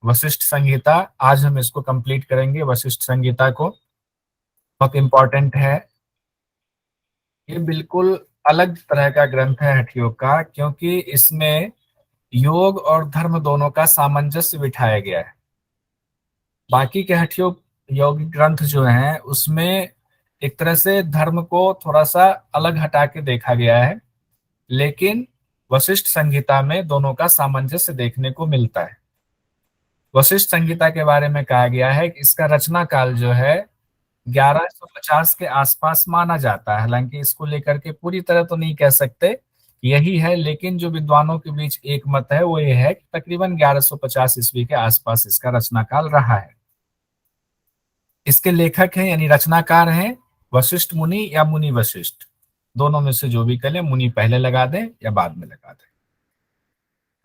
वशिष्ठ संहिता। आज हम इसको कंप्लीट करेंगे, वशिष्ठ संहिता को। बहुत इंपॉर्टेंट है। ये बिल्कुल अलग तरह का ग्रंथ है हठयोग का, क्योंकि इसमें योग और धर्म दोनों का सामंजस्य बिठाया गया है। बाकी के हठयोग यौगिक ग्रंथ जो हैं उसमें एक तरह से धर्म को थोड़ा सा अलग हटा के देखा गया है, लेकिन वशिष्ठ संहिता में दोनों का सामंजस्य देखने को मिलता है। वशिष्ठ संहिता के बारे में कहा गया है कि इसका रचना काल जो है 1150 के आसपास माना जाता है। हालांकि इसको लेकर के पूरी तरह तो नहीं कह सकते यही है, लेकिन जो विद्वानों के बीच एक मत है वो ये है कि तकरीबन 1150 ईस्वी के आसपास इसका रचना काल रहा है। इसके लेखक हैं यानी रचनाकार हैं वशिष्ठ मुनि या मुनि वशिष्ठ, दोनों में से जो भी करें, मुनि पहले लगा दें या बाद में लगा दें।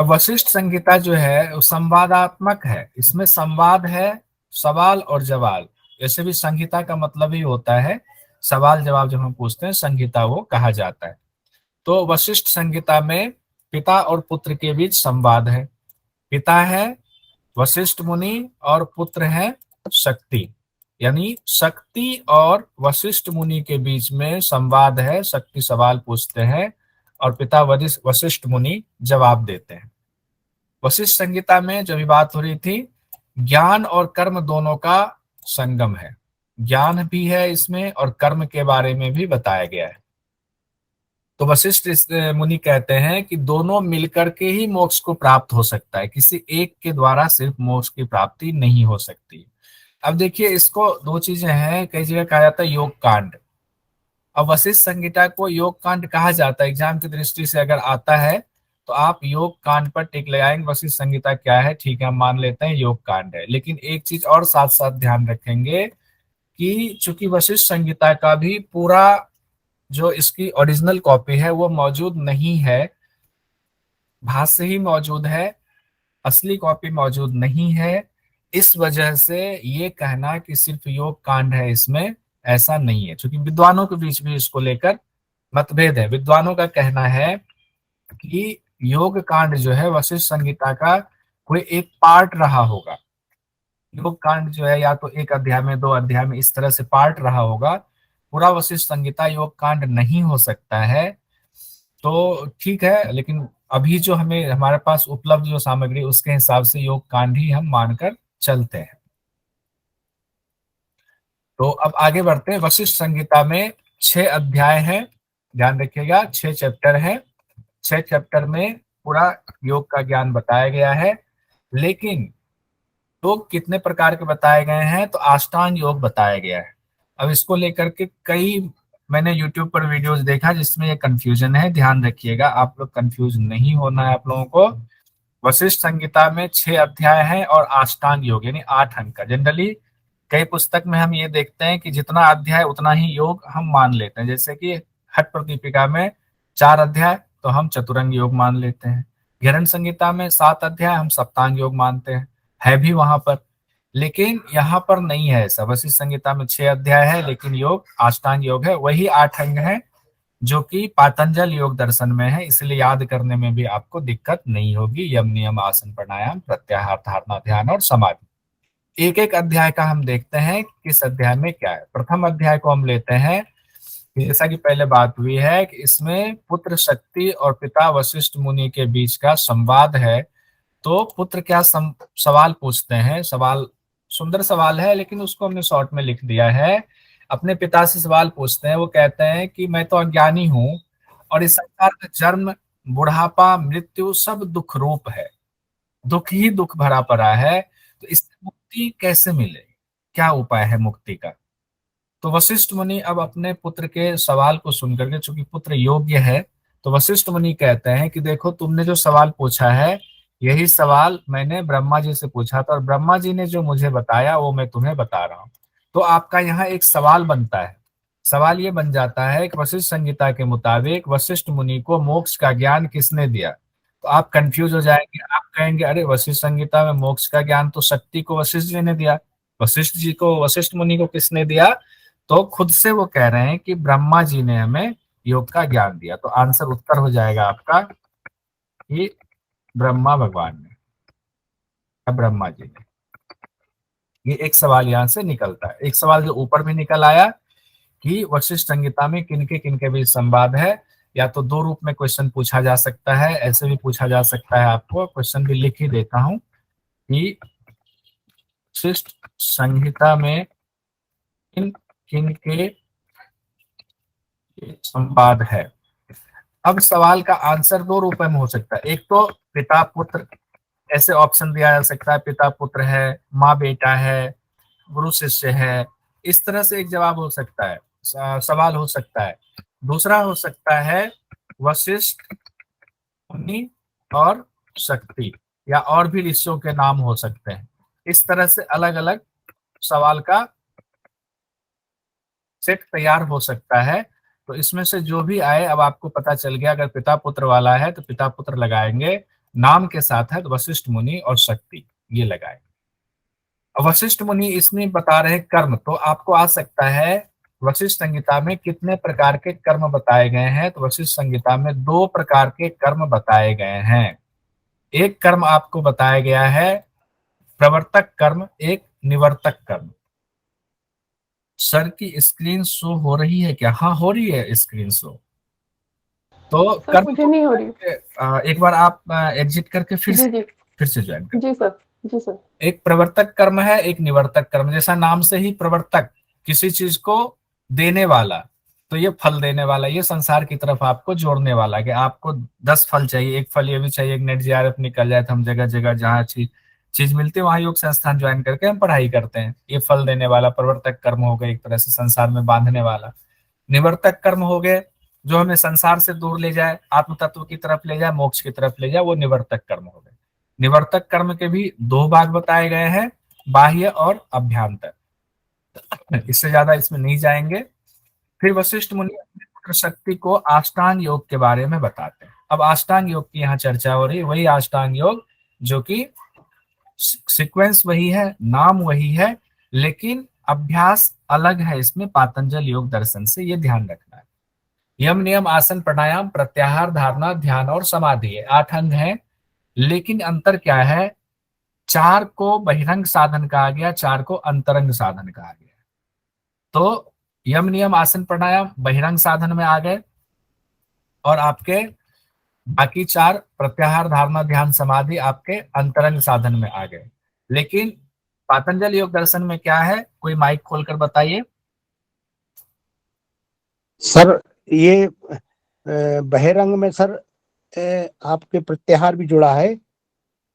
वशिष्ठ संहिता जो है वो संवादात्मक है। इसमें संवाद है, सवाल और जवाब। ऐसे भी संहिता का मतलब ही होता है सवाल जवाब। जब हम पूछते हैं संहिता वो कहा जाता है। तो वशिष्ठ संहिता में पिता और पुत्र के बीच संवाद है। पिता है वशिष्ठ मुनि और पुत्र है शक्ति, यानी शक्ति और वशिष्ठ मुनि के बीच में संवाद है। शक्ति सवाल पूछते हैं और पिता वशिष्ठ मुनि जवाब देते हैं। वशिष्ठ संहिता में जो भी बात हो रही थी, ज्ञान और कर्म दोनों का संगम है। ज्ञान भी है इसमें और कर्म के बारे में भी बताया गया है। तो वशिष्ठ मुनि कहते हैं कि दोनों मिलकर के ही मोक्ष को प्राप्त हो सकता है, किसी एक के द्वारा सिर्फ मोक्ष की प्राप्ति नहीं हो सकती। अब देखिए, इसको दो चीजें हैं। कई जगह कहा जाता है योग कांड। अब वशिष्ठ संहिता को योग कांड कहा जाता है। एग्जाम की दृष्टि से अगर आता है तो आप योग कांड पर टिक लगाएंगे। वशिष्ठ संहिता क्या है, ठीक है, हम मान लेते हैं योग कांड है। लेकिन एक चीज और साथ साथ ध्यान रखेंगे कि चूंकि वशिष्ठ संहिता का भी पूरा जो इसकी ओरिजिनल कॉपी है वो मौजूद नहीं है, भाष्य ही मौजूद है, असली कॉपी मौजूद नहीं है। इस वजह से ये कहना कि सिर्फ योग कांड है इसमें, ऐसा नहीं है। क्योंकि विद्वानों के बीच भी इसको लेकर मतभेद है। विद्वानों का कहना है कि योग कांड जो है वशिष्ठ संहिता का कोई एक पार्ट रहा होगा। योग कांड जो है या तो एक अध्याय में, दो अध्याय में, इस तरह से पार्ट रहा होगा। पूरा वशिष्ठ संहिता योग कांड नहीं हो सकता है। तो ठीक है, लेकिन अभी जो हमें हमारे पास उपलब्ध जो सामग्री उसके हिसाब से योग कांड ही हम मानकर चलते हैं। तो अब आगे बढ़ते हैं। वशिष्ठ संहिता में 6 अध्याय हैं, ध्यान रखिएगा, 6 चैप्टर हैं। 6 चैप्टर में पूरा योग का ज्ञान बताया गया है। लेकिन योग कितने प्रकार के बताए गए हैं, तो अष्टांग योग बताया गया है। अब इसको लेकर के कई मैंने YouTube पर वीडियोस देखा जिसमें ये कंफ्यूजन है। ध्यान रखिएगा, आप लोग कंफ्यूज नहीं होना है आप लोगों को। वशिष्ठ संहिता में 6 अध्याय हैं और अष्टांग योग यानी 8 अंक का। जनरली कई पुस्तक में हम ये देखते हैं कि जितना अध्याय उतना ही योग हम मान लेते हैं। जैसे कि हठ प्रदीपिका में 4 अध्याय तो हम चतुरंग योग मान लेते हैं। घिरण संहिता में 7 अध्याय हम सप्तांग योग मानते हैं, है भी वहां पर। लेकिन यहाँ पर नहीं है ऐसा। वशिष्ठ संहिता में 6 अध्याय है लेकिन योग अष्टांग योग है, वही 8 अंग है जो कि पातंजल योग दर्शन में है। इसलिए याद करने में भी आपको दिक्कत नहीं होगी। यम नियम आसन प्राणायाम प्रत्याहार धारणा ध्यान और समाधि। एक एक अध्याय का हम देखते हैं किस अध्याय में क्या है। प्रथम अध्याय को हम लेते हैं। जैसा कि पहले बात हुई है कि इसमें पुत्र शक्ति और पिता वशिष्ठ मुनि के बीच का संवाद है। तो पुत्र क्या सवाल पूछते हैं। सवाल सुंदर सवाल है लेकिन उसको हमने शॉर्ट में लिख दिया है। अपने पिता से सवाल पूछते हैं। वो कहते हैं कि मैं तो अज्ञानी हूँ और इस संसार का जन्म, बुढ़ापा, मृत्यु सब दुख रूप है, दुख ही दुख भरा पड़ा है। तो इससे मुक्ति कैसे मिले, क्या उपाय है मुक्ति का। तो वशिष्ठ मुनि अब अपने पुत्र के सवाल को सुनकर के, चूंकि पुत्र योग्य है, तो वशिष्ठ मुनि कहते हैं कि देखो तुमने जो सवाल पूछा है यही सवाल मैंने ब्रह्मा जी से पूछा था और ब्रह्मा जी ने जो मुझे बताया वो मैं तुम्हें बता रहा हूँ। तो आपका यहाँ एक सवाल बनता है। सवाल ये बन जाता है कि वशिष्ठ संहिता के मुताबिक वशिष्ठ मुनि को मोक्ष का ज्ञान किसने दिया। तो आप कंफ्यूज हो जाएंगे। आप कहेंगे अरे वशिष्ठ संहिता में मोक्ष का ज्ञान तो शक्ति को वशिष्ठ जी ने दिया, वशिष्ठ जी को, वशिष्ठ मुनि को किसने दिया। तो खुद से वो कह रहे हैं कि ब्रह्मा जी ने हमें योग का ज्ञान दिया। तो आंसर उत्तर हो जाएगा आपका कि ब्रह्मा भगवान ने। ब्रह्मा जी ने। ये एक सवाल यहाँ से निकलता है। एक सवाल जो ऊपर भी निकल आया कि वशिष्ठ संहिता में किनके किनके बीच संवाद है, या तो दो रूप में क्वेश्चन पूछा जा सकता है, ऐसे भी पूछा जा सकता है। आपको क्वेश्चन भी लिख ही देता हूं कि वशिष्ठ संहिता में किन किन के संवाद है। अब सवाल का आंसर दो रूप में हो सकता है। एक तो पिता पुत्र, ऐसे ऑप्शन दिया जा सकता है, पिता पुत्र है, माँ बेटा है, गुरु शिष्य है। इस तरह से एक जवाब हो सकता है, सवाल हो सकता है। दूसरा हो सकता है वशिष्ठ, मुनि और शक्ति, या और भी ऋषियों के नाम हो सकते हैं। इस तरह से अलग अलग सवाल का सेट तैयार हो सकता है। तो इसमें से जो भी आए, अब आपको पता चल गया। अगर पिता पुत्र वाला है तो पिता पुत्र लगाएंगे, नाम के साथ है तो वशिष्ठ मुनि और शक्ति, ये लगाए। वशिष्ठ मुनि इसमें बता रहे कर्म, तो आपको आ सकता है वशिष्ठ संहिता में कितने प्रकार के कर्म बताए गए हैं। तो वशिष्ठ संहिता में दो प्रकार के कर्म बताए गए हैं। एक कर्म आपको बताया गया है प्रवर्तक कर्म, एक निवर्तक कर्म। सर की स्क्रीन शो हो रही है क्या? हाँ, हो रही है स्क्रीन शो। तो सर कर्म मुझे को नहीं हो रही। एक बार आप एग्जिट करके जी जी। फिर से ज्वाइन कर। जी सर। जी सर। एक प्रवर्तक कर्म है, एक निवर्तक कर्म। जैसा नाम से ही प्रवर्तक, किसी चीज को देने वाला, तो ये फल देने वाला, ये संसार की तरफ आपको जोड़ने वाला, कि आपको 10 फल चाहिए, एक फल ये भी चाहिए कि नेट जेआरएफ निकल जाए तो हम जगह जगह जहाँ चीज चीज मिलती है वहां योग संस्थान ज्वाइन करके हम पढ़ाई करते हैं। ये फल देने वाला प्रवर्तक कर्म हो गए, एक तरह से संसार में बांधने वाला। निवर्तक कर्म हो गए जो हमें संसार से दूर ले जाए, आत्म तत्व की तरफ ले जाए, मोक्ष की तरफ ले जाए, वो निवर्तक कर्म हो गए। निवर्तक कर्म के भी दो भाग बताए गए हैं, बाह्य और अभ्यंतर। इससे ज्यादा इसमें नहीं जाएंगे। फिर वशिष्ठ मुनि अपने पुत्र शक्ति को अष्टांग योग के बारे में बताते हैं। अब अष्टांग योग की यहाँ चर्चा हो रही है, वही अष्टांग योग जो कि सीक्वेंस वही है, नाम वही है, लेकिन अभ्यास अलग है इसमें पातंजल योग दर्शन से, ये ध्यान रखना है। यम नियम आसन प्राणायाम प्रत्याहार धारणा ध्यान और समाधि, ये 8 अंग है। लेकिन अंतर क्या है? 4 को बहिरंग साधन कहा गया, 4 को अंतरंग साधन कहा गया। तो यम नियम आसन प्राणायाम बहिरंग साधन में आ गए, और आपके बाकी 4 प्रत्याहार धारणा ध्यान समाधि आपके अंतरंग साधन में आ गए। लेकिन पातंजल योग दर्शन में क्या है? कोई माइक खोलकर बताइए। सर ये बहिरंग में सर आपके प्रत्याहार भी जुड़ा है,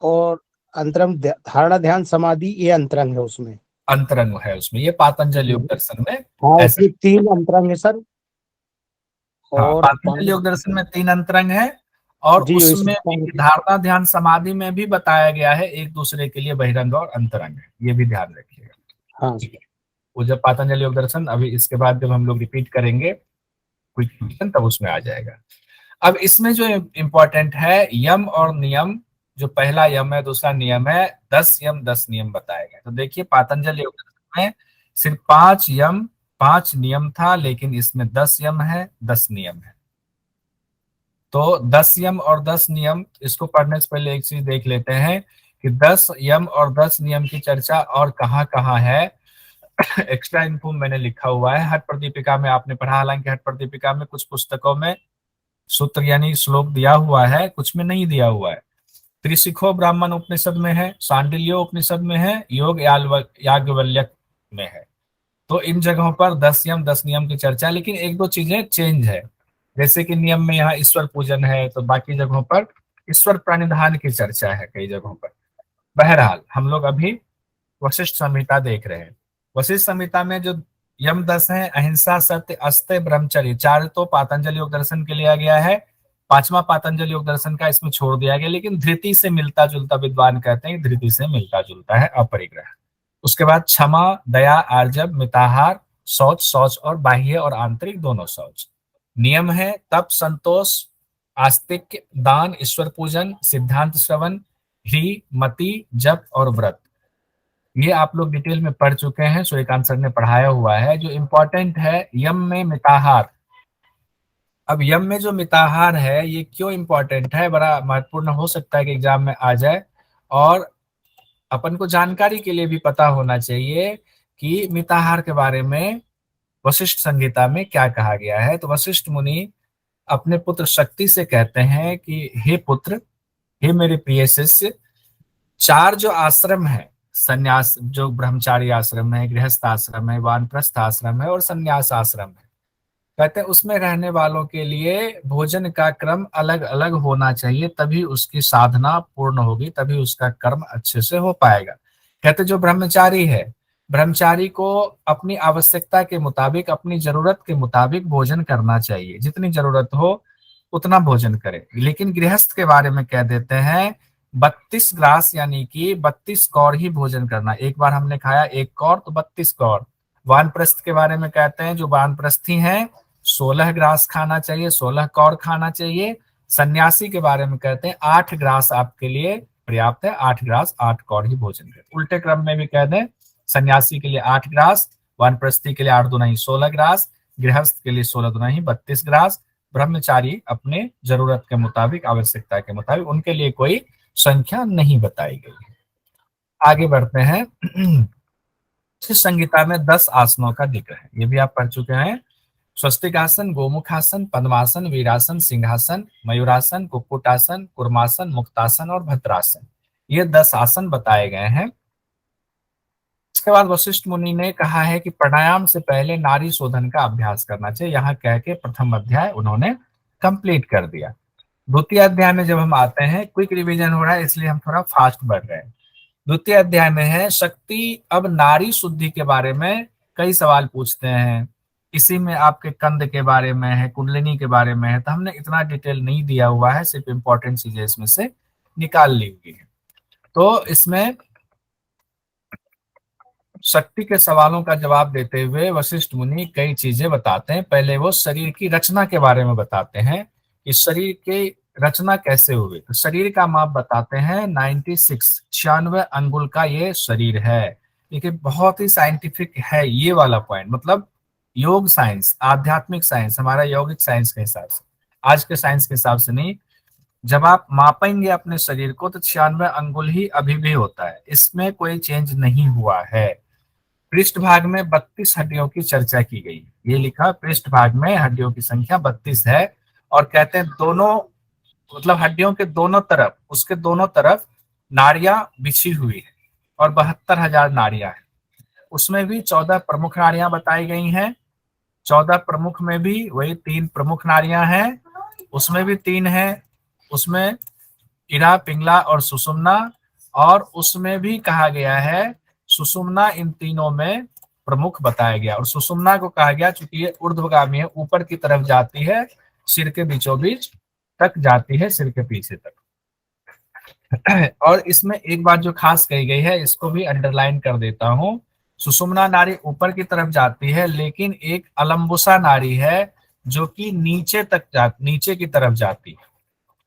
और अंतरंग धारणा ध्यान समाधि ये अंतरंग है उसमें। अंतरंग है उसमें, ये पातंजल योग दर्शन में हाँ, ऐसा। उसमें 3 अंतरंग है सर। हाँ, और पातंजल योग दर्शन में 3 अंतरंग है, और जी उसमें इसमें भी धारणा ध्यान समाधि में भी बताया गया है एक दूसरे के लिए बहिरंग और अंतरंग है, ये भी ध्यान रखिएगा। हाँ वो जब पातंजल योग दर्शन अभी इसके बाद जब हम लोग रिपीट करेंगे क्विक क्वेश्चन, तब उसमें आ जाएगा। अब इसमें जो इम्पोर्टेंट है यम और नियम, जो पहला यम है दूसरा नियम है, 10 यम 10 नियम बताए गए। तो देखिए पातंजल योग दर्शन में सिर्फ 5 यम 5 नियम था, लेकिन इसमें 10 यम है 10 नियम है। तो 10 यम और 10 नियम, इसको पढ़ने से पहले एक चीज देख लेते हैं कि 10 यम और 10 नियम की चर्चा और कहाँ कहाँ है। एक्स्ट्रा इन्फो मैंने लिखा हुआ है, हट प्रदीपिका में आपने पढ़ा, हालांकि हट प्रदीपिका में कुछ पुस्तकों में सूत्र यानी श्लोक दिया हुआ है, कुछ में नहीं दिया हुआ है। त्रिशिखो ब्राह्मण उपनिषद में है, सांडिल्यो उपनिषद में है, योग याज्ञवल्क्य में है। तो इन जगहों पर 10 यम 10 नियम की चर्चा है, लेकिन एक दो चीजें चेंज है। जैसे कि नियम में यहाँ ईश्वर पूजन है, तो बाकी जगहों पर ईश्वर प्रणिधान की चर्चा है कई जगहों पर। बहरहाल हम लोग अभी वशिष्ठ संहिता देख रहे हैं। वशिष्ठ संहिता में जो यम 10 है, अहिंसा सत्य अस्त्य ब्रह्मचर्य, 4 तो पातंजल योग दर्शन के लिया गया है, 5वां पातंजल योग दर्शन का इसमें छोड़ दिया गया, लेकिन धृति से मिलता जुलता, विद्वान कहते हैं धृति से मिलता जुलता है, अपरिग्रह। उसके बाद क्षमा दया आर्जव मिताहार, शौच, शौच और बाह्य और आंतरिक दोनों शौच। नियम है तप संतोष आस्तिक दान ईश्वर पूजन सिद्धांत श्रवण ही मति जप और व्रत। ये आप लोग डिटेल में पढ़ चुके हैं, सूर्यकांत सर ने पढ़ाया हुआ है। जो इम्पोर्टेंट है यम में मिताहार। अब यम में जो मिताहार है ये क्यों इंपॉर्टेंट है, बड़ा महत्वपूर्ण हो सकता है कि एग्जाम में आ जाए। और अपन को जानकारी के लिए भी पता होना चाहिए कि मिताहार के बारे में वशिष्ठ संहिता में क्या कहा गया है। तो वशिष्ठ मुनि अपने पुत्र शक्ति से कहते हैं कि हे पुत्र, हे मेरे प्रिय शिष्य, चार जो आश्रम है, संन्यास जो ब्रह्मचारी आश्रम है, गृहस्थ आश्रम है, वानप्रस्थ आश्रम है और संन्यास आश्रम है, कहते हैं उसमें रहने वालों के लिए भोजन का क्रम अलग अलग होना चाहिए, तभी उसकी साधना पूर्ण होगी, तभी उसका कर्म अच्छे से हो पाएगा। कहते जो ब्रह्मचारी है, ब्रह्मचारी को अपनी आवश्यकता के मुताबिक, अपनी जरूरत के मुताबिक भोजन करना चाहिए, जितनी जरूरत हो उतना भोजन करे। लेकिन गृहस्थ के बारे में कह देते हैं 32 ग्रास यानी कि 32 कौर ही भोजन करना। एक बार हमने खाया 1 कौर तो 32 कौर। वानप्रस्थ के बारे में कहते हैं जो वानप्रस्थी हैं 16 ग्रास खाना चाहिए, 16 कौर खाना चाहिए। सन्यासी के बारे में कहते हैं 8 ग्रास आपके लिए पर्याप्त है, 8 ग्रास 8 कौर ही भोजन करें। उल्टे क्रम में भी कह दें, सन्यासी के लिए 8 ग्रास, वानप्रस्थी के लिए 8 दूना ही 16 ग्रास, गृहस्थ के लिए 16 दूना ही 32 ग्रास, ब्रह्मचारी अपने जरूरत के मुताबिक, आवश्यकता के मुताबिक, उनके लिए कोई संख्या नहीं बताई गई है। आगे बढ़ते हैं। इस संहिता में 10 आसनों का जिक्र है, ये भी आप पढ़ चुके हैं। स्वस्तिकासन, गोमुखासन, पद्मासन, वीरासन, सिंहासन, मयूरासन, कुक्कुटासन, कुर्मासन, मुक्तासन और भद्रासन, ये 10 आसन बताए गए हैं। इसके बाद वशिष्ठ मुनि ने कहा है कि प्राणायाम से पहले नारी शोधन का अभ्यास करना चाहिए। यहाँ कह के प्रथम अध्याय उन्होंने कंप्लीट कर दिया। द्वितीय अध्याय में जब हम आते हैं, क्विक रिवीजन हो रहा है इसलिए हम थोड़ा फास्ट बढ़ रहे हैं। द्वितीय अध्याय में है शक्ति। अब नारी शुद्धि के बारे में कई सवाल पूछते हैं, इसी में आपके कंद के बारे में है, कुंडलिनी के बारे में है, तो हमने इतना डिटेल नहीं दिया हुआ है, सिर्फ इंपॉर्टेंट चीजें इसमें से निकाल ली हुई है। तो इसमें शक्ति के सवालों का जवाब देते हुए वशिष्ठ मुनि कई चीजें बताते हैं। पहले वो शरीर की रचना के बारे में बताते हैं कि शरीर की रचना कैसे हुई। तो शरीर का माप बताते हैं 96 अंगुल का ये शरीर है। देखिए बहुत ही साइंटिफिक है ये वाला पॉइंट, मतलब योग साइंस, आध्यात्मिक साइंस, हमारा यौगिक साइंस के हिसाब से, आज के साइंस के हिसाब से नहीं। जब आप मापेंगे अपने शरीर को तो 96 अंगुल ही अभी भी होता है, इसमें कोई चेंज नहीं हुआ है। पृष्ठ भाग में 32 हड्डियों की चर्चा की गई, ये लिखा पृष्ठ भाग में हड्डियों की संख्या 32 है। और कहते हैं दोनों, मतलब हड्डियों के दोनों तरफ, उसके दोनों तरफ नाड़ियां बिछी हुई है और 72,000 नाड़ियां हैं। उसमें भी 14 प्रमुख नाड़ियां बताई गई हैं। 14 प्रमुख में भी वही 3 प्रमुख नाड़ियां हैं, उसमें भी 3 है। उसमें इरा, पिंगला और सुषुम्ना, और उसमें भी कहा गया है सुषुम्ना इन तीनों में प्रमुख बताया गया। और सुषुम्ना को कहा गया चूंकि ये ऊर्ध्वगामी है, ऊपर की तरफ जाती है, सिर के बीचों बीच तक जाती है, सिर के पीछे तक। और इसमें एक बात जो खास कही गई है, इसको भी अंडरलाइन कर देता हूं। सुषुम्ना नाड़ी ऊपर की तरफ जाती है, लेकिन एक अलम्बुसा नाड़ी है जो कि नीचे की तरफ जाती है।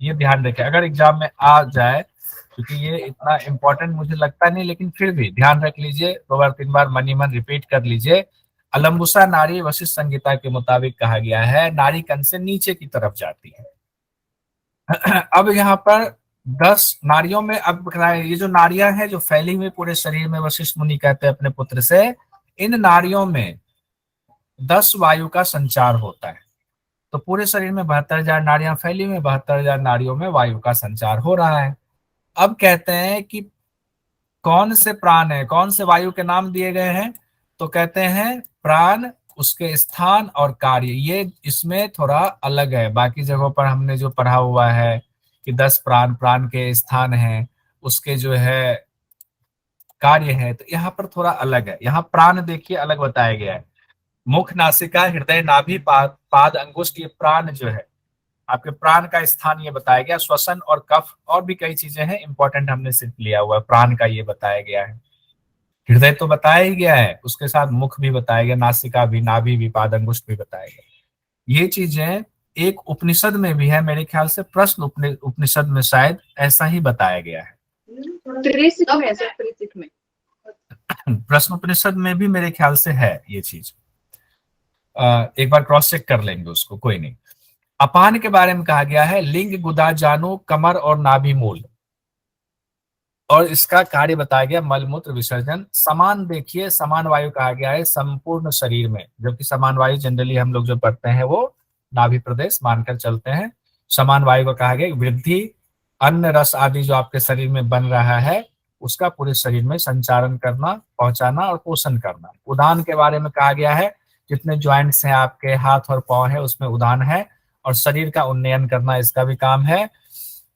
ये ध्यान रखें, अगर एग्जाम में आ जाए, क्योंकि ये इतना इंपॉर्टेंट मुझे लगता नहीं, लेकिन फिर भी ध्यान रख लीजिए, 2 बार 3 बार मन ही मन रिपीट कर लीजिए। अलम्बुसा नाड़ी वशिष्ठ संहिता के मुताबिक कहा गया है नाड़ी कंठ से नीचे की तरफ जाती है। अब यहाँ पर 10 नाड़ियों में, अब ये जो नाड़ियां हैं जो फैली हुई पूरे शरीर में, वशिष्ठ मुनि कहते हैं अपने पुत्र से, इन नाड़ियों में 10 वायु का संचार होता है। तो पूरे शरीर में 72,000 नाड़ियां फैली हुई, 72,000 नाड़ियों में वायु का संचार हो रहा है। अब कहते हैं कि कौन से प्राण है, कौन से वायु के नाम दिए गए हैं, तो कहते हैं प्राण, उसके स्थान और कार्य, ये इसमें थोड़ा अलग है। बाकी जगहों पर हमने जो पढ़ा हुआ है कि 10 प्राण, प्राण के स्थान है, उसके जो है कार्य है, तो यहाँ पर थोड़ा अलग है। यहाँ प्राण देखिए अलग बताया गया है, मुख, नासिका, हृदय, नाभि, पाद अंगुष्ठ, ये प्राण जो है आपके प्राण का स्थान ये बताया गया। श्वसन और कफ और भी कई चीजें हैं इंपॉर्टेंट, हमने सिर्फ लिया हुआ है, प्राण का ये बताया गया है। हृदय तो बताया ही गया है, उसके साथ मुख भी बताया गया, नासिका भी, नाभि भी, पाद अंगुष्ठ भी बताया गया। ये चीजें एक उपनिषद में भी है, मेरे ख्याल से प्रश्न उपनिषद में शायद ऐसा ही बताया गया है। प्रश्न उपनिषद में भी मेरे ख्याल से है ये चीज, एक बार क्रॉस चेक कर लेंगे उसको, कोई नहीं। अपान के बारे में कहा गया है लिंग, गुदा, जानु, कमर और नाभि मूल। और इसका कार्य बताया गया मल मूत्र विसर्जन। समान देखिए, समान वायु कहा गया है संपूर्ण शरीर में, जबकि समान वायु जनरली हम लोग जो पढ़ते हैं वो नाभि प्रदेश मानकर चलते हैं। समान वायु को कहा गया वृद्धि, अन्न रस आदि जो आपके शरीर में बन रहा है उसका पूरे शरीर में संचारण करना, पहुंचाना और पोषण करना। उदान के बारे में कहा गया है, जितने ज्वाइंट्स हैं आपके हाथ और पांव है उसमें उदान है, और शरीर का उन्नयन करना इसका भी काम है।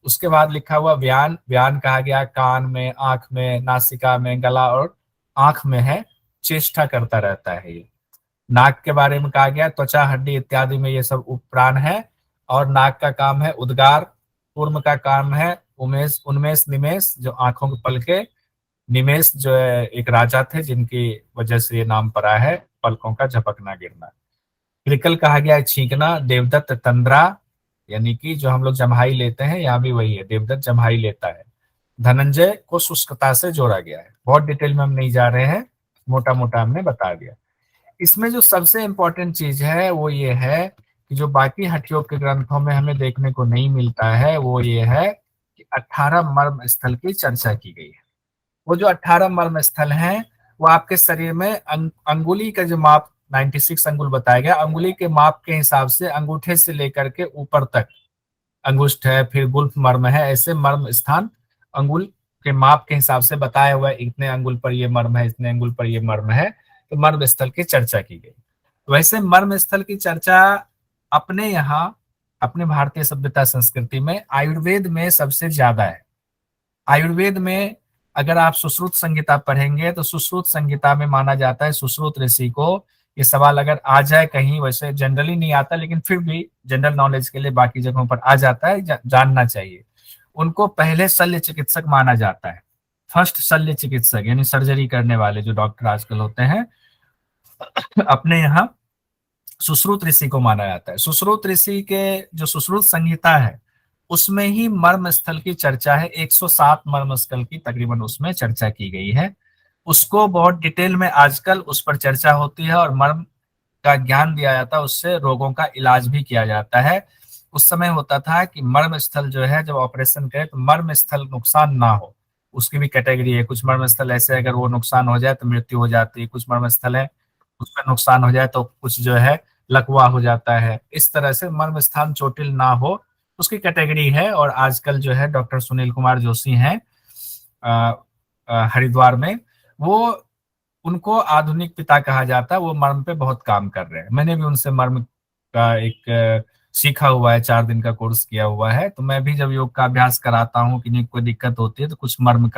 उसके बाद लिखा हुआ व्यान, व्यान कहा गया कान में, आंख में, नासिका में, गला और आंख में है, चेष्टा करता रहता है ये। नाक के बारे में कहा गया त्वचा, हड्डी इत्यादि में ये सब उपप्राण है, और नाक का काम है उद्गार। कूर्म का काम है उमेश, उन्मेष, निमेष जो आंखों के पलके। निमेष जो है एक राजा थे जिनकी वजह से ये नाम पड़ा है, पलकों का झपकना गिरना। क्रिकल कहा गया है छींकना। देवदत्त तंद्रा, यानी कि जो हम लोग जम्हाई लेते हैं, यहाँ भी वही है, देवदत्त जम्हाई लेता है। धनंजय को शुष्कता से जोड़ा गया है। बहुत डिटेल में हम नहीं जा रहे हैं, मोटा मोटा हमने बता दिया। इसमें जो सबसे इंपॉर्टेंट चीज है वो ये है कि जो बाकी हठयोग के ग्रंथों में हमें देखने को नहीं मिलता है वो ये है कि 18 मर्म स्थल की चर्चा की गई है। वो जो 18 मर्म स्थल हैं वो आपके शरीर में अंगुली का जो माप 96 अंगुल बताया गया, अंगुली के माप के हिसाब से अंगूठे से लेकर के ऊपर तक अंगुष्ठ है, फिर गुल्फ मर्म है, ऐसे मर्म स्थान अंगुल के माप के हिसाब से बताया हुआ है। इतने अंगुल पर ये मर्म है, इतने अंगुल पर ये मर्म है, तो मर्म स्थल की चर्चा की गई। वैसे मर्म स्थल की चर्चा अपने यहाँ, अपने भारतीय सभ्यता संस्कृति में आयुर्वेद में सबसे ज्यादा है। आयुर्वेद में अगर आप सुश्रुत संहिता पढ़ेंगे तो सुश्रुत संहिता में माना जाता है सुश्रुत ऋषि को, ये सवाल अगर आ जाए कहीं, वैसे जनरली नहीं आता लेकिन फिर भी जनरल नॉलेज के लिए बाकी जगहों पर आ जाता है, जानना चाहिए। उनको पहले शल्य चिकित्सक माना जाता है, फर्स्ट शल्य चिकित्सक, यानी सर्जरी करने वाले जो डॉक्टर आजकल होते हैं, अपने यहाँ सुश्रुत ऋषि को माना जाता है। सुश्रुत ऋषि के जो सुश्रुत संहिता है उसमें ही मर्म स्थल की चर्चा है, 107 मर्म स्थल की तकरीबन उसमें चर्चा की गई है। उसको बहुत डिटेल में आजकल उस पर चर्चा होती है और मर्म का ज्ञान दिया जाता है, उससे रोगों का इलाज भी किया जाता है। उस समय होता था कि मर्म स्थल जो है जब ऑपरेशन करे तो मर्म स्थल नुकसान ना हो, उसकी भी कैटेगरी है। कुछ मर्म स्थल ऐसे अगर वो नुकसान हो जाए तो मृत्यु हो जाती है, कुछ मर्म स्थल है उसका नुकसान हो जाए तो कुछ जो है लकवा हो जाता है। इस तरह से मर्म स्थान चोटिल ना हो उसकी कैटेगरी है। और आजकल जो है डॉक्टर सुनील कुमार जोशी हैं हरिद्वार में, वो उनको आधुनिक पिता कहा जाता है, वो मर्म पे बहुत काम कर रहे हैं। मैंने भी उनसे मर्म का एक सीखा हुआ है, 4 दिन का कोर्स किया हुआ है। तो मैं भी जब योग का अभ्यास कराता हूँ कि नहीं कोई दिक्कत होती है तो कुछ मर्म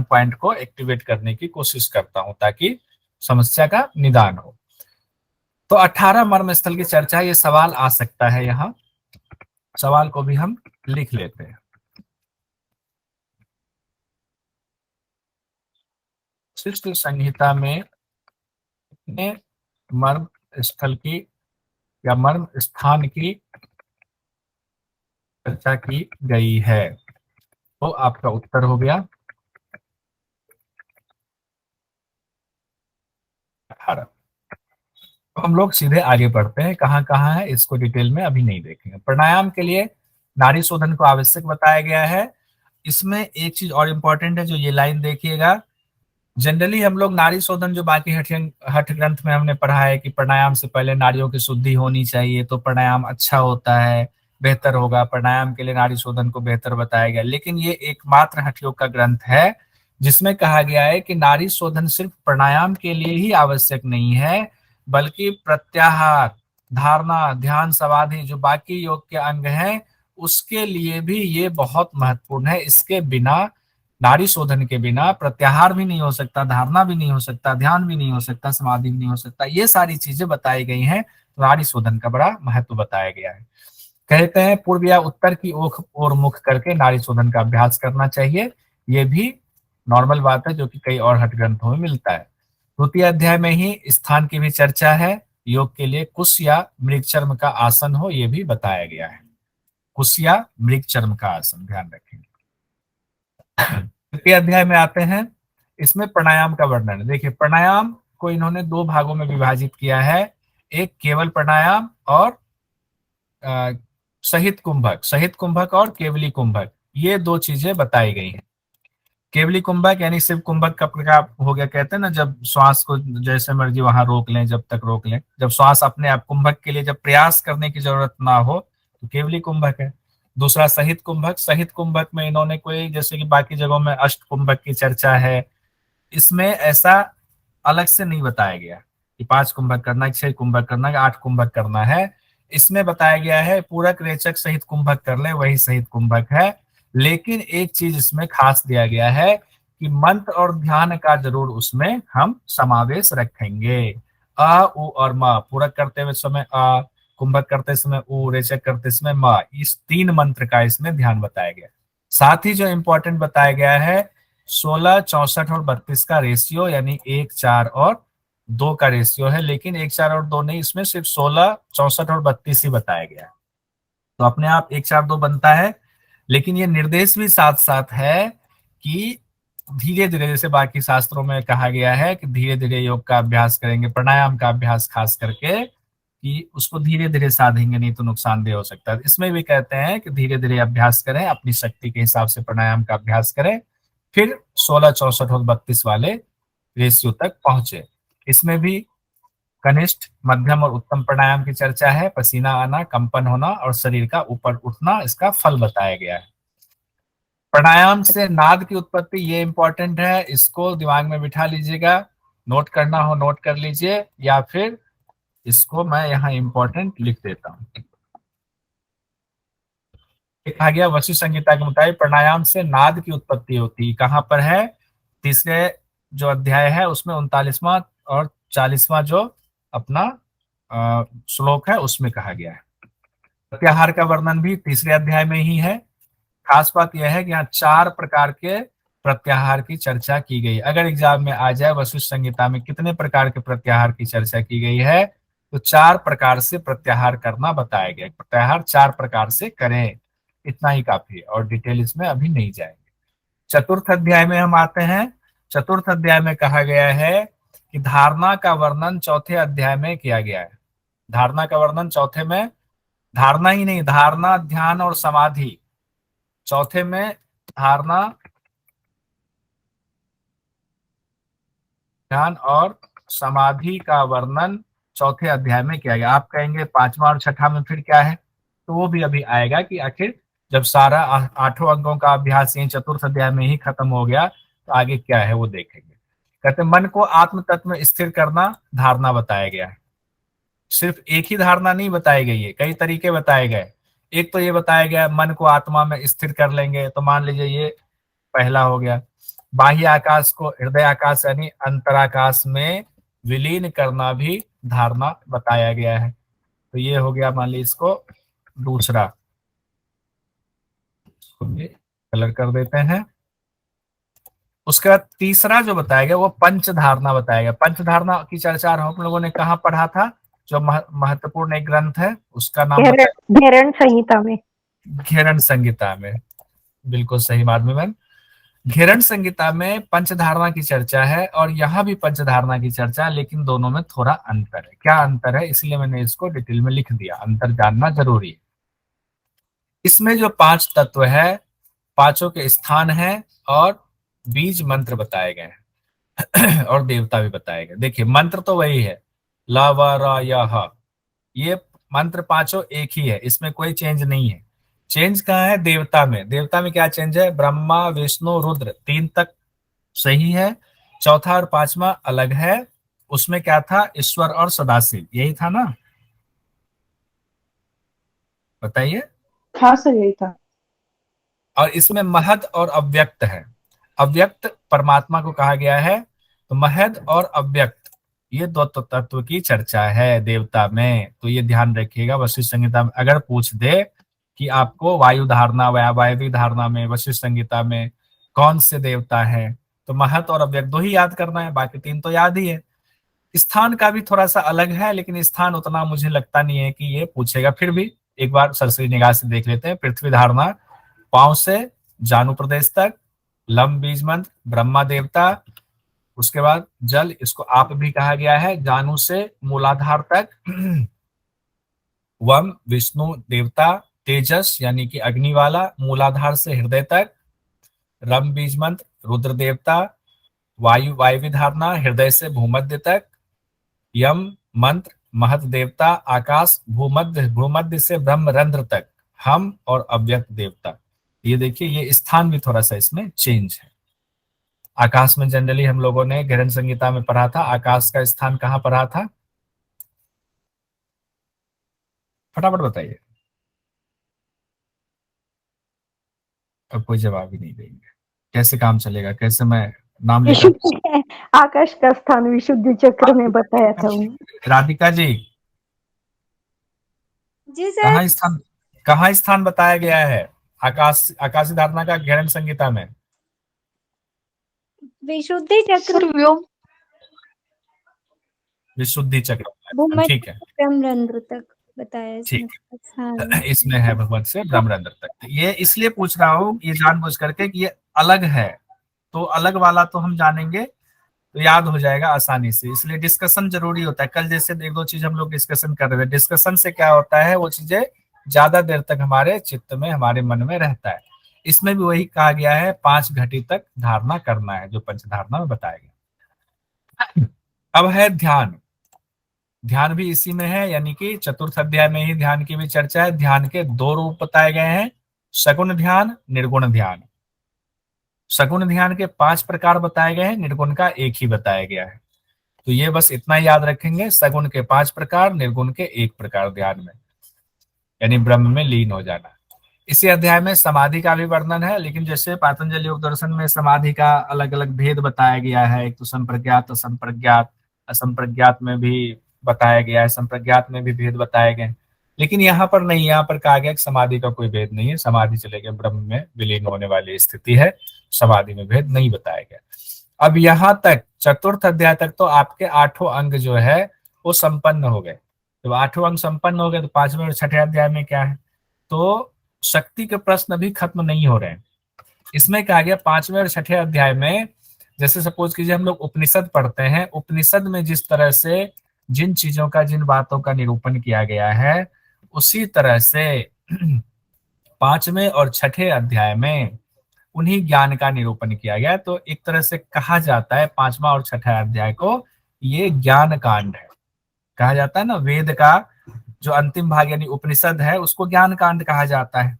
पॉइंट को एक्टिवेट करने की कोशिश करता हूँ ताकि समस्या का निदान हो। तो 18 मर्म स्थल की चर्चा, ये सवाल आ सकता है, यहाँ सवाल को भी हम लिख लेते हैं। शिष्ट संहिता में कितने मर्म स्थल की या मर्म स्थान की चर्चा की गई है? तो आपका उत्तर हो गया 18। तो हम लोग सीधे आगे बढ़ते हैं, कहाँ कहाँ है इसको डिटेल में अभी नहीं देखेंगे। प्राणायाम के लिए नाड़ी शोधन को आवश्यक बताया गया है। इसमें एक चीज और इम्पोर्टेंट है, जो ये लाइन देखिएगा, जनरली हम लोग नाड़ी शोधन जो बाकी हठ ग्रंथ में हमने पढ़ा है कि प्राणायाम से पहले नाड़ियों की शुद्धि होनी चाहिए तो प्राणायाम अच्छा होता है, बेहतर होगा, प्राणायाम के लिए नाड़ी शोधन को बेहतर बताया गया। लेकिन ये एकमात्र हठयोग का ग्रंथ है जिसमें कहा गया है कि नाड़ी शोधन सिर्फ प्राणायाम के लिए ही आवश्यक नहीं है, बल्कि प्रत्याहार, धारणा, ध्यान, समाधि जो बाकी योग के अंग हैं उसके लिए भी ये बहुत महत्वपूर्ण है। इसके बिना, नाड़ी शोधन के बिना प्रत्याहार भी नहीं हो सकता, धारणा भी नहीं हो सकता, ध्यान भी नहीं हो सकता, समाधि भी नहीं हो सकता। ये सारी चीजें बताई गई हैं, नाड़ी शोधन का बड़ा महत्व बताया गया है। कहते हैं पूर्व या उत्तर की ओर मुख करके नाड़ी शोधन का अभ्यास करना चाहिए। ये भी नॉर्मल बात है जो कि कई और हठ ग्रंथों में मिलता है। द्वितीय अध्याय में ही स्थान की भी चर्चा है। योग के लिए कुश या मृगचर्म का आसन हो, ये भी बताया गया है। कुश या मृगचर्म का आसन ध्यान रखें। तृतीय अध्याय में आते हैं, इसमें प्राणायाम का वर्णन है। देखिए प्राणायाम को इन्होंने 2 भागों में विभाजित किया है, एक केवल प्राणायाम और सहित कुंभक, सहित कुंभक और केवली कुंभक। ये दो चीजें बताई गई हैं। केवली कुंभक यानी शिव कुंभक का प्रकार हो गया, कहते हैं ना जब श्वास को जैसे मर्जी वहां रोक लें, जब तक रोक लें, जब श्वास अपने आप, कुंभक के लिए जब प्रयास करने की जरूरत ना हो तो केवली कुंभक है। दूसरा सहित कुंभक, सहित कुंभक में इन्होंने कोई, जैसे कि बाकी जगहों में अष्ट कुंभक की चर्चा है, इसमें ऐसा अलग से नहीं बताया गया कि 5 कुंभक करना है, 6 कुंभक करना है, 8 कुंभक करना है। इसमें बताया गया है पूरक रेचक सहित कुंभक कर ले, वही सहित कुंभक है। लेकिन एक चीज इसमें खास दिया गया है कि मंत्र और ध्यान का जरूर उसमें हम समावेश रखेंगे। अ उ और म, पूरक करते हुए समय अ, कुंभक करते समय उ, रेचक करते समय म, इस 3 मंत्र का इसमें ध्यान बताया गया। साथ ही जो इंपॉर्टेंट बताया गया है 16, 64 और 32 का रेशियो, यानी 1, 4 और 2 का रेशियो है, लेकिन 1, 4 और 2 नहीं, इसमें सिर्फ 16, 64 और 32 ही बताया गया है। तो अपने आप 1, 4, 2 बनता है, लेकिन ये निर्देश भी साथ साथ है कि धीरे धीरे, जैसे बाकी शास्त्रों में कहा गया है कि धीरे धीरे योग का अभ्यास करेंगे, प्राणायाम का अभ्यास खास करके, कि उसको धीरे धीरे साधेंगे नहीं तो नुकसानदेह हो सकता है। इसमें भी कहते हैं कि धीरे धीरे अभ्यास करें, अपनी शक्ति के हिसाब से प्राणायाम का अभ्यास करें, फिर 16, 64 और 32 वाले रेशियो तक पहुंचे। इसमें भी कनिष्ठ, मध्यम और उत्तम प्राणायाम की चर्चा है। पसीना आना, कंपन होना और शरीर का ऊपर उठना, इसका फल बताया गया है। प्राणायाम से नाद की उत्पत्ति, ये इंपॉर्टेंट है, इसको दिमाग में बिठा लीजिएगा, नोट करना हो नोट कर लीजिए, या फिर इसको मैं यहाँ इंपॉर्टेंट लिख देता हूँ। कहा गया वशिष्ठ संहिता के मुताबिक प्राणायाम से नाद की उत्पत्ति होती है। कहाँ पर है? तीसरे जो अध्याय है उसमें 39वां और 40वां जो अपना श्लोक है उसमें कहा गया है। प्रत्याहार का वर्णन भी तीसरे अध्याय में ही है। खास बात यह है कि यहाँ 4 प्रकार के प्रत्याहार की चर्चा की गई। अगर एग्जाम में आ जाए वशिष्ठ संहिता में कितने प्रकार के प्रत्याहार की चर्चा की गई है, तो 4 प्रकार से प्रत्याहार करना बताया गया। प्रत्याहार 4 प्रकार से करें, इतना ही काफी है, और डिटेल इसमें अभी नहीं जाएंगे। चतुर्थ अध्याय में हम आते हैं। चतुर्थ अध्याय में कहा गया है कि धारणा का वर्णन चौथे अध्याय में किया गया है। धारणा का वर्णन चौथे में, धारणा ही नहीं, धारणा, ध्यान और समाधि, चौथे में धारणा, ध्यान और समाधि का वर्णन चौथे अध्याय में किया गया। आप कहेंगे 5वां और 6ठा में फिर क्या है, तो वो भी अभी आएगा कि आखिर जब सारा 8 अंगों का अभ्यास यही चतुर्थ अध्याय में ही खत्म हो गया तो आगे क्या है वो देखेंगे। कहते मन को आत्म तत्व में स्थिर करना धारणा बताया गया है। सिर्फ एक ही धारणा नहीं बताई गई है, कई तरीके बताए गए। एक तो ये बताया गया मन को आत्मा में स्थिर कर लेंगे, तो मान लीजिए ये पहला हो गया। बाह्य आकाश को हृदय आकाश यानी अंतराकाश में विलीन करना भी धारणा बताया गया है। तो ये हो गया, मान लीजिए इसको दूसरा, कलर कर देते हैं। उसके बाद तीसरा जो बताया गया वो पंच धारणा बताया गया। पंच धारणा की चर्चा हम लोगों ने कहाँ पढ़ा था? जो महत्वपूर्ण एक ग्रंथ है उसका नाम बताया, घेरण संहिता में। घेरण संहिता में, बिल्कुल सही बात में मैम। घेरण संहिता में पंचधारणा की चर्चा है और यहाँ भी पंचधारणा की चर्चा, लेकिन दोनों में थोड़ा अंतर है। क्या अंतर है, इसलिए मैंने इसको डिटेल में लिख दिया, अंतर जानना जरूरी है। इसमें जो 5 तत्व है, पांचों के स्थान है और बीज मंत्र बताए गए हैं और देवता भी बताए गए। देखिए मंत्र तो वही है, ला व र य ह, ये मंत्र पांचों एक ही है, इसमें कोई चेंज नहीं है। चेंज कहाँ है? देवता में। देवता में क्या चेंज है? ब्रह्मा, विष्णु, रुद्र, 3 तक सही है, चौथा और 5वां अलग है। उसमें क्या था? ईश्वर और सदाशिव, यही था ना? बताइए। हाँ सर यही था। और इसमें महद और अव्यक्त है। अव्यक्त परमात्मा को कहा गया है, तो महद और अव्यक्त ये दो तत्व की चर्चा है देवता में। तो ये ध्यान रखिएगा, वशिष्ठ संहिता में अगर पूछ दे कि आपको वायु धारणा, वायवी धारणा में वशिष्ठ संहिता में कौन से देवता है, तो महत और अव्यक्त 2 ही याद करना है, बाकी 3 तो याद ही है। स्थान का भी थोड़ा सा अलग है, लेकिन स्थान उतना मुझे लगता नहीं है कि ये पूछेगा। फिर भी एक बार सरसरी निगाह से देख लेते हैं। पृथ्वी धारणा, पांव से जानु प्रदेश तक, लंब बीज मंत्र, ब्रह्मा देवता। उसके बाद जल, इसको आप भी कहा गया है, जानु से मूलाधार तक वम विष्णु देवता, तेजस यानी कि अग्नि वाला, मूलाधार से हृदय तक, रम बीज मंत्र रुद्र देवता, वायु वायव्य धारणा हृदय से भूमध्य तक, यम मंत्र महत देवता, आकाश भूमध्य, भूमध्य से ब्रह्मरंध्र तक, हम और अव्यक्त देवता। ये देखिए ये स्थान भी थोड़ा सा इसमें चेंज है। आकाश में जनरली हम लोगों ने गहन संहिता में पढ़ा था, आकाश का स्थान कहाँ पढ़ा था, फटाफट बताइए। अब कोई जवाब ही नहीं देंगे, कैसे काम चलेगा, कैसे मैं नाम लेकर। विशुद्धि आकाश का स्थान विशुद्धि चक्र में बताया था उन्होंने। राधिका जी जी सर। कहाँ स्थान बताया गया है आकाशी धारणा का गहन संहिता में? विशुद्धि चक्र, विशुद्धि चक्र, भूमध्य ठीक है, ब्रह्मरंध्र तक बताया इसमें। ठीक हाँ इसमें है भगवत से ब्रह्मरंध्र तक। ये इसलिए पूछ रहा हूँ ये जानबूझ करके कि ये अलग है, तो अलग वाला तो हम जानेंगे तो याद हो जाएगा आसानी से, इसलिए डिस्कशन जरूरी होता है। कल जैसे एक दो चीज हम लोग डिस्कशन कर रहे थे, डिस्कशन से क्या होता है वो चीजें ज्यादा देर तक हमारे चित्त में हमारे मन में रहता है। इसमें भी वही कहा गया है 5 घटी तक धारणा करना है, जो पंचधारणा में बताया गया। अब है ध्यान, ध्यान भी इसी में है, यानी कि चतुर्थ अध्याय में ही ध्यान की भी चर्चा है। ध्यान के 2 रूप बताए गए हैं, सगुण ध्यान, निर्गुण ध्यान। सगुण ध्यान के 5 प्रकार बताए गए हैं, निर्गुण का एक ही बताया गया है। तो ये बस इतना याद रखेंगे, सगुण के 5 प्रकार, निर्गुण के 1 प्रकार ध्यान में, यानी ब्रह्म में लीन हो जाना। इसी अध्याय में समाधि का भी वर्णन है, लेकिन जैसे पातंजलि योग दर्शन में समाधि का अलग अलग भेद बताया गया है, एक तो संप्रज्ञात, असंप्रज्ञात, असंप्रज्ञात में भी बताया गया है, संप्रज्ञात में भी भेद बताए गए, लेकिन यहाँ पर नहीं, यहाँ पर कहा गया कि समाधि का कोई भेद नहीं है, समाधि चले गए ब्रह्म में विलीन होने वाली स्थिति है, समाधि में भेद नहीं बताया गया। अब यहाँ तक चतुर्थ अध्याय तक तो आपके 8 अंग जो है वो संपन्न हो गए। जब 8 अंग संपन्न हो गए तो 5वें और 6ठे अध्याय में क्या है, तो शक्ति के प्रश्न अभी खत्म नहीं हो रहे हैं। इसमें कहा गया 5वें और 6ठे अध्याय में, जैसे सपोज कीजिए हम लोग उपनिषद पढ़ते हैं, उपनिषद में जिस तरह से जिन चीजों का, जिन बातों का निरूपण किया गया है, उसी तरह से 5वें और 6ठे अध्याय में उन्हीं ज्ञान का निरूपण किया गया। तो एक तरह से कहा जाता है 5वां और 6ठा अध्याय को ये ज्ञान कांड है, कहा जाता है ना, वेद का जो अंतिम भाग यानी उपनिषद है उसको ज्ञान कांड कहा जाता है।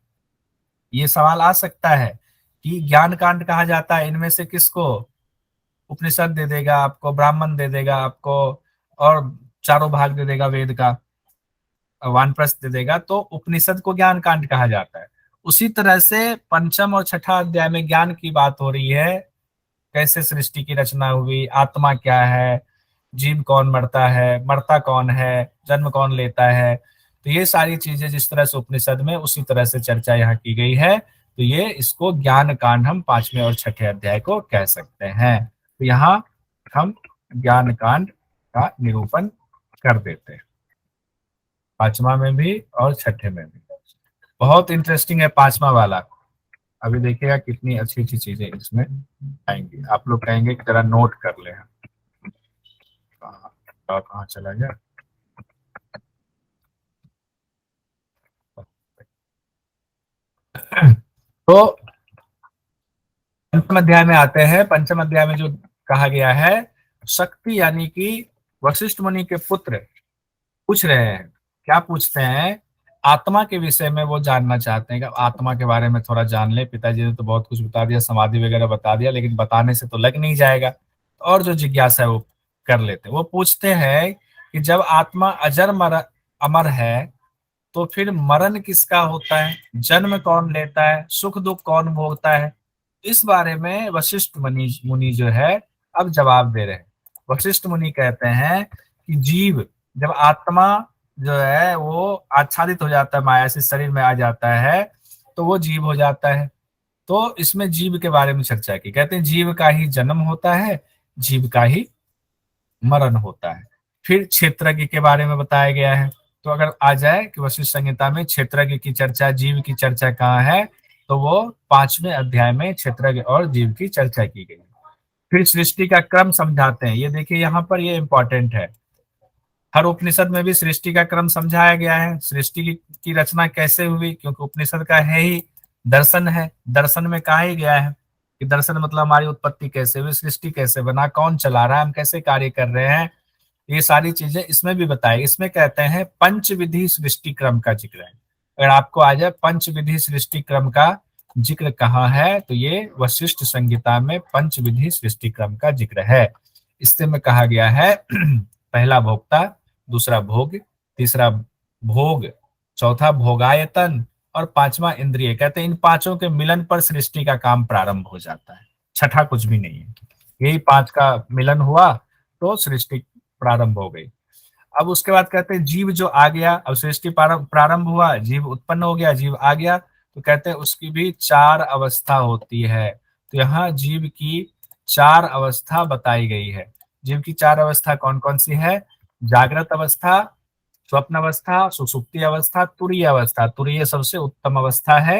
ये सवाल आ सकता है कि ज्ञान कांड कहा जाता है, इनमें से किसको? उपनिषद दे देगा आपको, ब्राह्मण दे देगा आपको, और चारों भाग दे देगा वेद का, वानप्रस्थ दे देगा, तो उपनिषद को ज्ञान कांड कहा जाता है। उसी तरह से 5म और 6ठा अध्याय में ज्ञान की बात हो रही है, कैसे सृष्टि की रचना हुई, आत्मा क्या है, जीव कौन मरता है, मरता कौन है, जन्म कौन लेता है, तो ये सारी चीजें जिस तरह से उपनिषद में उसी तरह से चर्चा यहाँ की गई है। तो ये इसको ज्ञान कांड हम 5वें और 6ठे अध्याय को कह सकते हैं। तो यहाँ हम ज्ञान कांड का निरूपण कर देते हैं, 5वां में भी और 6ठे में भी। बहुत इंटरेस्टिंग है 5वां वाला, अभी देखिएगा कितनी अच्छी अच्छी चीजें इसमें आएंगी। आप लोग कहेंगे कि जरा नोट कर ले, कहाँ चला गया। तो पंचम अध्याय में आते हैं। पंचम अध्याय में जो कहा गया है, शक्ति यानी कि वशिष्ठ मुनि के पुत्र पूछ रहे हैं, क्या पूछते हैं, आत्मा के विषय में वो जानना चाहते हैं कि आत्मा के बारे में थोड़ा जान ले। पिताजी ने तो बहुत कुछ बता दिया, समाधि वगैरह बता दिया, लेकिन बताने से तो लग नहीं जाएगा, और जो जिज्ञासा है वो कर लेते हैं। वो पूछते हैं कि जब आत्मा अमर है तो फिर मरण किसका होता है, जन्म कौन लेता है, सुख दुख कौन भोगता है। इस बारे में वशिष्ठ मुनि जो है अब जवाब दे रहे हैं। वशिष्ठ मुनि कहते हैं कि जीव जब आत्मा जो है वो आच्छादित हो जाता है, माया से शरीर में आ जाता है, तो वो जीव हो जाता है। तो इसमें जीव के बारे में चर्चा की, कहते हैं जीव का ही जन्म होता है, जीव का ही मरण होता है। फिर क्षेत्रज्ञ के बारे में बताया गया है। तो अगर आ जाए कि वशिष्ठ संहिता में क्षेत्रज्ञ की चर्चा, जीव की चर्चा कहाँ है, तो वो 5वें अध्याय में क्षेत्रज्ञ और जीव की चर्चा की गई। फिर सृष्टि का क्रम समझाते हैं। ये देखिए यहाँ पर ये इंपॉर्टेंट है, हर उपनिषद में भी सृष्टि का क्रम समझाया गया है, सृष्टि की रचना कैसे हुई, क्योंकि उपनिषद का है ही दर्शन है। दर्शन में कहा ही गया है कि दर्शन मतलब हमारी उत्पत्ति कैसे हुई, सृष्टि कैसे बना, कौन चला रहा है, हम कैसे कार्य कर रहे हैं, ये सारी चीजें इसमें भी बताई। इसमें कहते हैं पंचविधि सृष्टि क्रम का जिक्र है। अगर आपको आ जाए पंचविधि सृष्टि क्रम का जिक्र कहाँ है, तो ये वशिष्ठ संहिता में पंचविधि सृष्टि क्रम का जिक्र है। इससे में कहा गया है पहला भोक्ता, दूसरा भोग, तीसरा भोग, चौथा भोगायतन और पांचवा इंद्रिय। कहते हैं इन पांचों के मिलन पर सृष्टि का काम प्रारंभ हो जाता है, छठा कुछ भी नहीं है। यही पांच का मिलन हुआ तो सृष्टि प्रारंभ हो गई। अब उसके बाद कहते हैं जीव जो आ गया, अब सृष्टि प्रारंभ हुआ, जीव उत्पन्न हो गया, जीव आ गया, तो कहते हैं उसकी भी चार अवस्था होती है। तो यहाँ जीव की चार अवस्था बताई गई है। जीव की चार अवस्था कौन कौन सी है? जागृत अवस्था, स्वप्न अवस्था, सुषुप्ति अवस्था, तुरीय अवस्था। तुरीय सबसे उत्तम अवस्था है,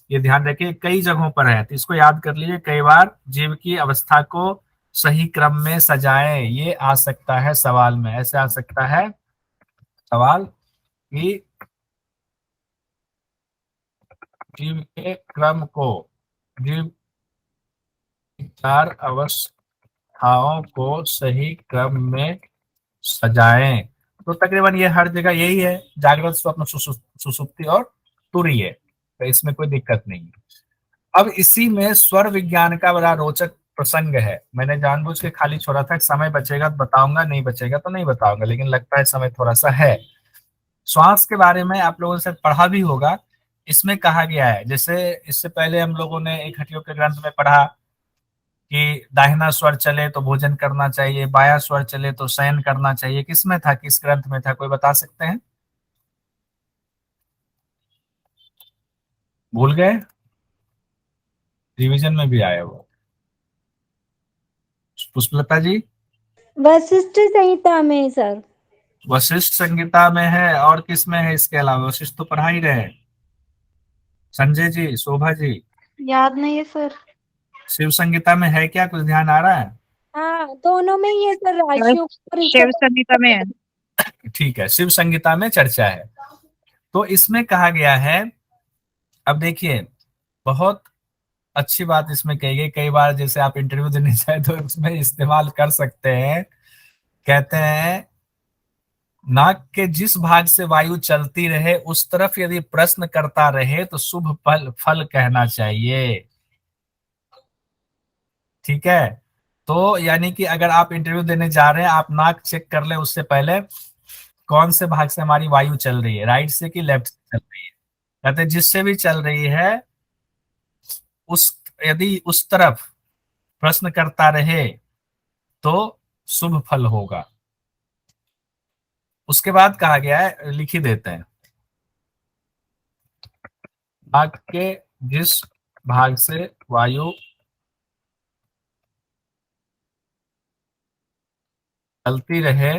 ये ध्यान रखिए, कई जगहों पर है तो इसको याद कर लीजिए। कई बार जीव की अवस्था को सही क्रम में सजाएं, ये आ सकता है सवाल में, ऐसे आ सकता है सवाल कि जीव के क्रम को, जीव की चार अवस्थाओं को सही क्रम में सजाएं। तो तकरीबन ये हर जगह यही है, जागृत, स्वप्न, सुषुप्ति और तुरीय, तो इसमें कोई दिक्कत नहीं है। अब इसी में स्वर विज्ञान का बड़ा रोचक प्रसंग है। मैंने जानबूझ के खाली छोड़ा था, समय बचेगा तो बताऊंगा, नहीं बचेगा तो नहीं बताऊंगा, लेकिन लगता है समय थोड़ा सा है। श्वास के बारे में आप लोगों ने शायद पढ़ा भी होगा। इसमें कहा गया है, जैसे इससे पहले हम लोगों ने एक हठियों के ग्रंथ में पढ़ा कि दाहिना स्वर चले तो भोजन करना चाहिए, बायां स्वर चले तो शयन करना चाहिए। किसमें था, किस ग्रंथ में था, कोई बता सकते हैं? भूल गए? रिवीजन में भी आया वो। पुष्पलता जी? वशिष्ठ संहिता में सर। वशिष्ठ संहिता में है, और किस में है इसके अलावा? वशिष्ठ तो पढ़ा ही रहे। संजय जी, शोभा जी? याद नहीं है सर। शिव संहिता में है क्या, कुछ ध्यान आ रहा है? हाँ, दोनों में ही है सर, राशियों पर शिव संहिता में है। ठीक है, शिव संहिता में चर्चा है। तो इसमें कहा गया है, अब देखिए बहुत अच्छी बात इसमें कही गई, कई बार जैसे आप इंटरव्यू देने जाए तो इसमें इस्तेमाल कर सकते हैं। कहते हैं नाक के जिस भाग से वायु चलती रहे उस तरफ यदि प्रश्न करता रहे तो शुभ फल फल कहना चाहिए। ठीक है, तो यानी कि अगर आप इंटरव्यू देने जा रहे हैं, आप नाक चेक कर ले उससे पहले कौन से भाग से हमारी वायु चल रही है, राइट से कि लेफ्ट से चल रही है। कहते हैं जिससे भी चल रही है उस, यदि उस तरफ प्रश्न करता रहे तो शुभ फल होगा। उसके बाद कहा गया है, लिख ही देते हैं, नाक के जिस भाग से वायु चलती रहे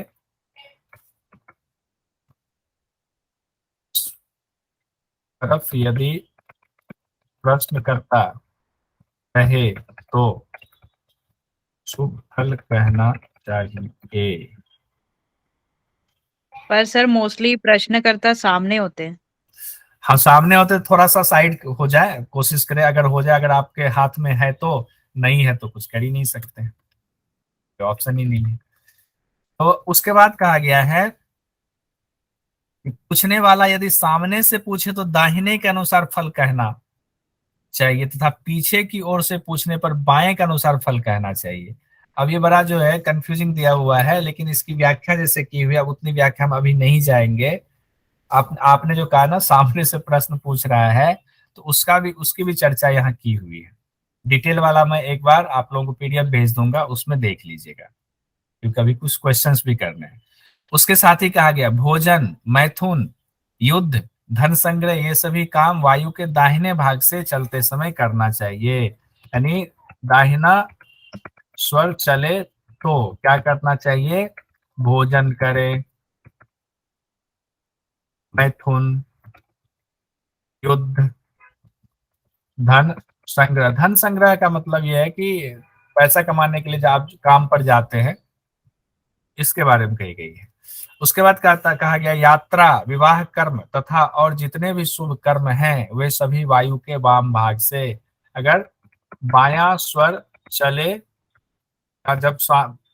तरफ यदि प्रश्न करता रहे तो शुभ फल कहना चाहिए। पर सर मोस्टली प्रश्नकर्ता सामने होते हैं। हाँ सामने होते, थोड़ा सा साइड हो जाए, कोशिश करें अगर हो जाए, अगर आपके हाथ में है तो, नहीं है तो कुछ कर ही नहीं सकते, ऑप्शन ही नहीं है। तो उसके बाद कहा गया है कि पूछने वाला यदि सामने से पूछे तो दाहिने के अनुसार फल कहना चाहिए तथा पीछे की ओर से पूछने पर बाएं के अनुसार फल कहना चाहिए। अब ये बड़ा जो है कंफ्यूजिंग दिया हुआ है, लेकिन इसकी व्याख्या जैसे की हुई, अब उतनी व्याख्या हम अभी नहीं जाएंगे। आपने जो कहा ना सामने से प्रश्न पूछ रहा है, तो उसकी भी चर्चा यहाँ की हुई है। डिटेल वाला मैं एक बार आप लोगों को पीडीएफ भेज दूंगा, उसमें देख लीजिएगा, क्योंकि अभी कुछ क्वेश्चंस भी करने हैं। उसके साथ ही कहा गया भोजन, मैथुन, युद्ध, धन संग्रह, ये सभी काम वायु के दाहिने भाग से चलते समय करना चाहिए। यानी दाहिना स्वर चले तो क्या करना चाहिए? भोजन करें, मैथुन, युद्ध, धन संग्रह। धन संग्रह का मतलब यह है कि पैसा कमाने के लिए जब आप काम पर जाते हैं, इसके बारे में कही गई है। उसके बाद कहा गया यात्रा, विवाह कर्म तथा और जितने भी शुभ कर्म हैं वे सभी वायु के वाम भाग से। अगर बायां स्वर चले, जब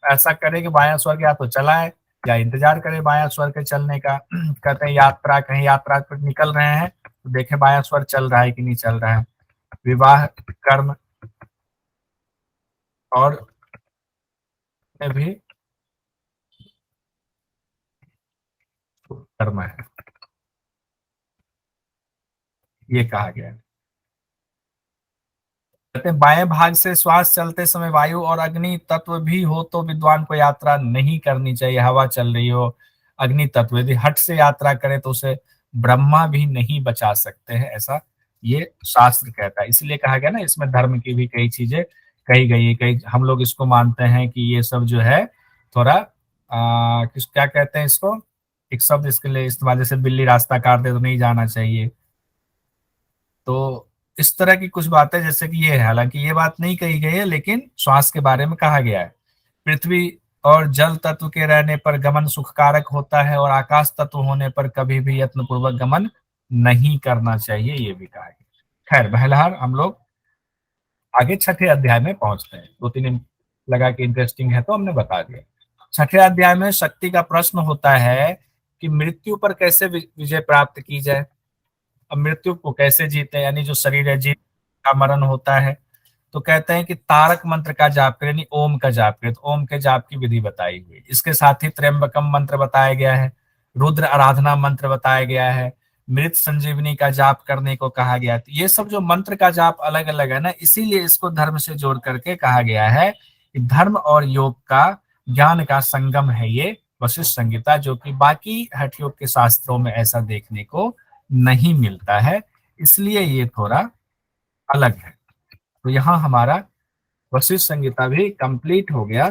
ऐसा करे कि बायां स्वर या तो चला है या इंतजार करे बायां स्वर के चलने का। कहते हैं यात्रा, कहीं यात्रा पर निकल रहे हैं तो देखें बायां स्वर चल रहा है कि नहीं चल रहा है। विवाह कर्म और भी कर्म है, ये कहा गया है। कहते हैं बाएं भाग से श्वास चलते समय वायु और अग्नि तत्व भी हो तो विद्वान को यात्रा नहीं करनी चाहिए। हवा चल रही हो, अग्नि तत्व यदि हट से यात्रा करे तो उसे ब्रह्मा भी नहीं बचा सकते हैं, ऐसा ये शास्त्र कहता है। इसलिए कहा गया ना, इसमें धर्म की भी कई चीजें कही गई है। कई हम लोग इसको मानते हैं कि ये सब जो है थोड़ा क्या कहते हैं इसको, एक शब्द इसके लिए इस्तेमाल, जैसे बिल्ली रास्ता काट दे तो नहीं जाना चाहिए। तो इस तरह की कुछ बातें जैसे कि ये है, हालांकि ये बात नहीं कही गई है लेकिन श्वास के बारे में कहा गया है। पृथ्वी और जल तत्व के रहने पर गमन सुखकारक होता है और आकाश तत्व होने पर कभी भी यत्न पूर्वक गमन नहीं करना चाहिए, ये भी कहा गया। खैर बहरहाल हम लोग आगे छठे अध्याय में पहुंचते हैं। 2-3 दिन लगा कि इंटरेस्टिंग है तो हमने बता दिया। छठे अध्याय में शक्ति का प्रश्न होता है कि मृत्यु पर कैसे विजय प्राप्त की जाए। अब मृत्यु को कैसे जीते, यानी जो शरीर है जीव का मरण होता है, तो कहते हैं कि तारक मंत्र का जाप करें, यानी ओम का जाप करें। तो ओम के जाप की विधि बताई हुई, इसके साथ ही त्र्यंबकम मंत्र बताया गया है, रुद्र आराधना मंत्र बताया गया है, मृत संजीवनी का जाप करने को कहा गया है। ये सब जो मंत्र का जाप अलग अलग है ना, इसीलिए इसको धर्म से जोड़ करके कहा गया है कि धर्म और योग का ज्ञान का संगम है ये वशिष्ठ संहिता, जो कि बाकी हठ योग के शास्त्रों में ऐसा देखने को नहीं मिलता है, इसलिए ये थोड़ा अलग है। तो यहाँ हमारा वशिष्ठ संहिता भी कंप्लीट हो गया।